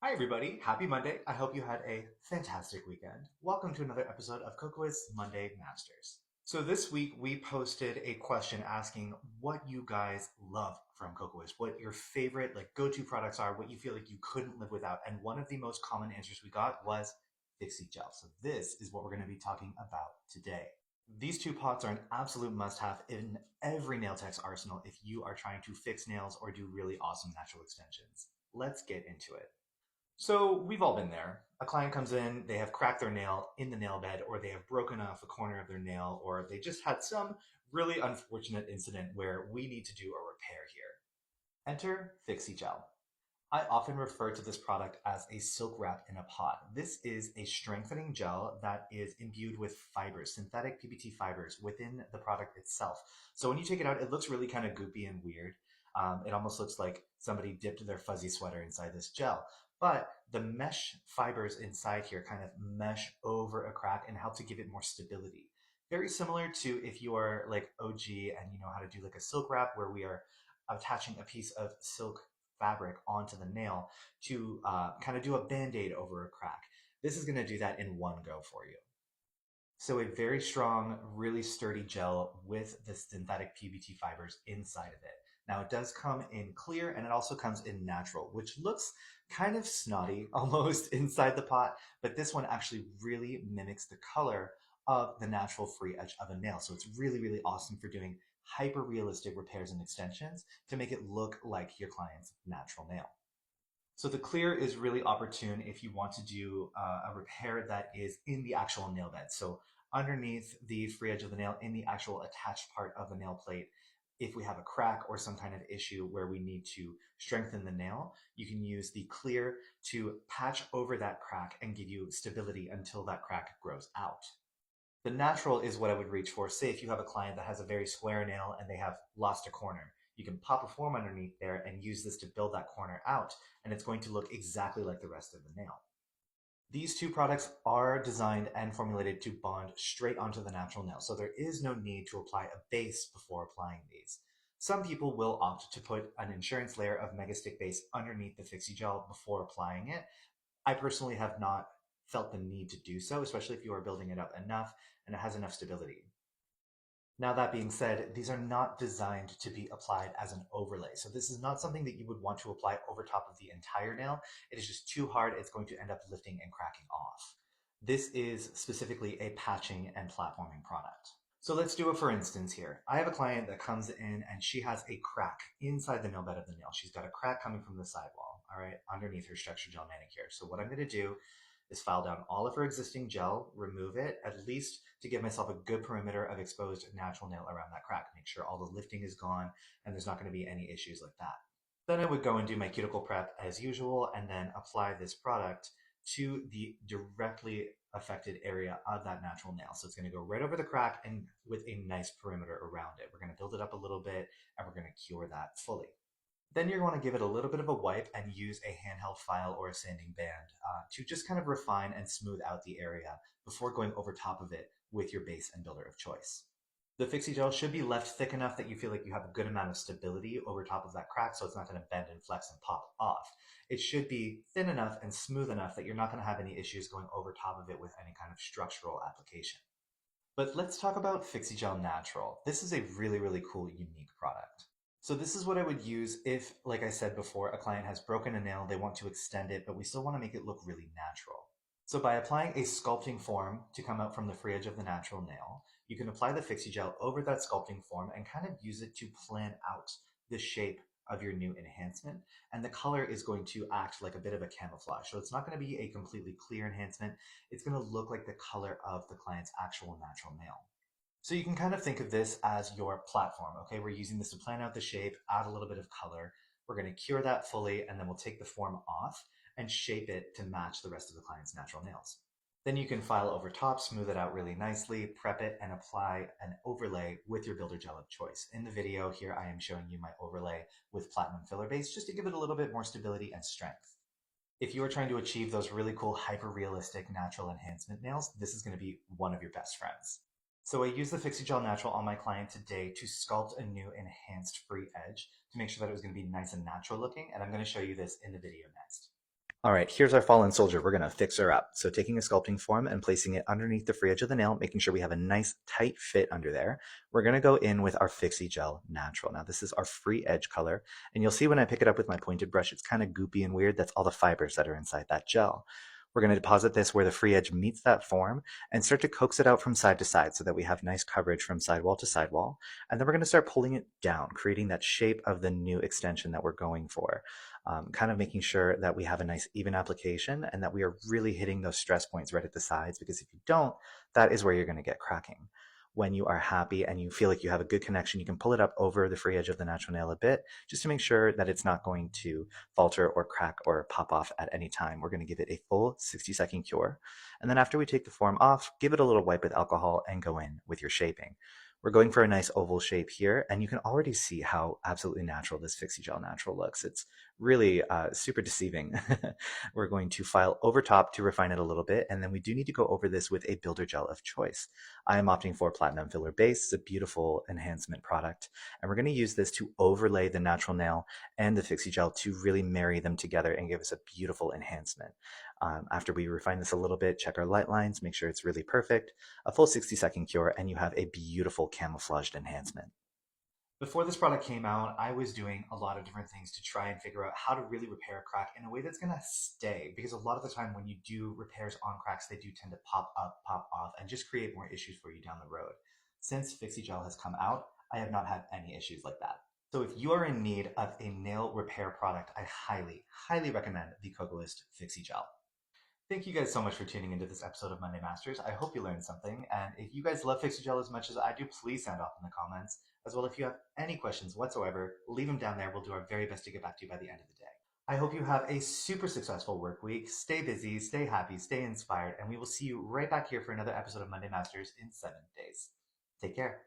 Hi everybody, happy Monday. I hope you had a fantastic weekend. Welcome to another episode of Kokoist Monday Masters. So this week we posted a question asking what you guys love from Kokoist, what your favorite go-to products are, what you feel like you couldn't live without. And one of the most common answers we got was Fixie gel. So this is what we're going to be talking about today. These two pots are an absolute must-have in every nail tech's arsenal if you are trying to fix nails or do really awesome natural extensions. Let's get into it. So we've all been there. A client comes in, they have cracked their nail in the nail bed, or they have broken off a corner of their nail, or they just had some really unfortunate incident where we need to do a repair here. Enter Fixie Gel. I often refer to this product as a silk wrap in a pot. This is a strengthening gel that is imbued with fibers, synthetic PBT fibers within the product itself. So when you take it out, it looks really kind of goopy and weird. It almost looks like somebody dipped their fuzzy sweater inside this gel. But the mesh fibers inside here kind of mesh over a crack and help to give it more stability. Very similar to if you are like OG and you know how to do like a silk wrap where we are attaching a piece of silk fabric onto the nail to kind of do a band-aid over a crack. This is going to do that in one go for you. So a very strong, really sturdy gel with the synthetic PBT fibers inside of it. Now it does come in clear and it also comes in natural, which looks kind of snotty almost inside the pot, but this one actually really mimics the color of the natural free edge of a nail. So it's really, really awesome for doing hyper realistic repairs and extensions to make it look like your client's natural nail. So the clear is really opportune if you want to do a repair that is in the actual nail bed. So underneath the free edge of the nail, in the actual attached part of the nail plate, if we have a crack or some kind of issue where we need to strengthen the nail, you can use the clear to patch over that crack and give you stability until that crack grows out. The natural is what I would reach for. Say if you have a client that has a very square nail and they have lost a corner, you can pop a form underneath there and use this to build that corner out, and it's going to look exactly like the rest of the nail. These two products are designed and formulated to bond straight onto the natural nail, so there is no need to apply a base before applying these. Some people will opt to put an insurance layer of Megastick base underneath the Fixie gel before applying it. I personally have not felt the need to do so, especially if you are building it up enough and it has enough stability. Now, that being said, these are not designed to be applied as an overlay. So this is not something that you would want to apply over top of the entire nail. It is just too hard. It's going to end up lifting and cracking off. This is specifically a patching and platforming product. So let's do a for instance here. I have a client that comes in and she has a crack inside the nail bed of the nail. She's got a crack coming from the sidewall, all right, underneath her structure gel manicure. So what I'm going to do is file down all of her existing gel, remove it, at least to give myself a good perimeter of exposed natural nail around that crack. Make sure all the lifting is gone and there's not going to be any issues like that. Then I would go and do my cuticle prep as usual and then apply this product to the directly affected area of that natural nail. So it's going to go right over the crack and with a nice perimeter around it. We're going to build it up a little bit and we're going to cure that fully. Then you're going to give it a little bit of a wipe and use a handheld file or a sanding band to just kind of refine and smooth out the area before going over top of it with your base and builder of choice. The Fixie gel should be left thick enough that you feel like you have a good amount of stability over top of that crack so it's not going to bend and flex and pop off. It should be thin enough and smooth enough that you're not going to have any issues going over top of it with any kind of structural application. But let's talk about Fixie Gel Natural. This is a really, really cool, unique product. So this is what I would use if, like I said before, a client has broken a nail, they want to extend it, but we still want to make it look really natural. So by applying a sculpting form to come out from the free edge of the natural nail, you can apply the Fixie gel over that sculpting form and kind of use it to plan out the shape of your new enhancement. And the color is going to act like a bit of a camouflage. So it's not going to be a completely clear enhancement. It's going to look like the color of the client's actual natural nail. So you can kind of think of this as your platform, okay? We're using this to plan out the shape, add a little bit of color. We're going to cure that fully, and then we'll take the form off and shape it to match the rest of the client's natural nails. Then you can file over top, smooth it out really nicely, prep it, and apply an overlay with your builder gel of choice. In the video here, I am showing you my overlay with platinum filler base just to give it a little bit more stability and strength. If you are trying to achieve those really cool, hyper-realistic natural enhancement nails, this is going to be one of your best friends. So I used the Fixie Gel Natural on my client today to sculpt a new enhanced free edge to make sure that it was going to be nice and natural looking, and I'm going to show you this in the video next. All right, here's our fallen soldier. We're going to fix her up. So taking a sculpting form and placing it underneath the free edge of the nail, making sure we have a nice tight fit under there. We're going to go in with our Fixie Gel Natural. Now this is our free edge color. And you'll see when I pick it up with my pointed brush, it's kind of goopy and weird. That's all the fibers that are inside that gel. We're going to deposit this where the free edge meets that form and start to coax it out from side to side so that we have nice coverage from sidewall to sidewall. And then we're going to start pulling it down, creating that shape of the new extension that we're going for. Kind of making sure that we have a nice even application and that we are really hitting those stress points right at the sides, because if you don't, that is where you're going to get cracking. When you are happy and you feel like you have a good connection, you can pull it up over the free edge of the natural nail a bit just to make sure that it's not going to falter or crack or pop off at any time. We're going to give it a full 60-second cure. And then after we take the form off, give it a little wipe with alcohol and go in with your shaping. We're going for a nice oval shape here, and you can already see how absolutely natural this Fixie Gel Natural looks. It's really super deceiving. We're going to file over top to refine it a little bit, and then we do need to go over this with a builder gel of choice. I am opting for Platinum Filler Base. It's a beautiful enhancement product, and we're going to use this to overlay the natural nail and the Fixie Gel to really marry them together and give us a beautiful enhancement. After we refine this a little bit, check our light lines, make sure it's really perfect, a full 60-second cure, and you have a beautiful camouflaged enhancement. Before this product came out, I was doing a lot of different things to try and figure out how to really repair a crack in a way that's going to stay. Because a lot of the time when you do repairs on cracks, they do tend to pop up, pop off, and just create more issues for you down the road. Since Fixie Gel has come out, I have not had any issues like that. So if you are in need of a nail repair product, I highly, highly recommend the Kokoist Fixie Gel. Thank you guys so much for tuning into this episode of Monday Masters. I hope you learned something. And if you guys love Fixie Gel as much as I do, please sound off in the comments. As well, if you have any questions whatsoever, leave them down there. We'll do our very best to get back to you by the end of the day. I hope you have a super successful work week. Stay busy, stay happy, stay inspired, and we will see you right back here for another episode of Monday Masters in 7 days. Take care.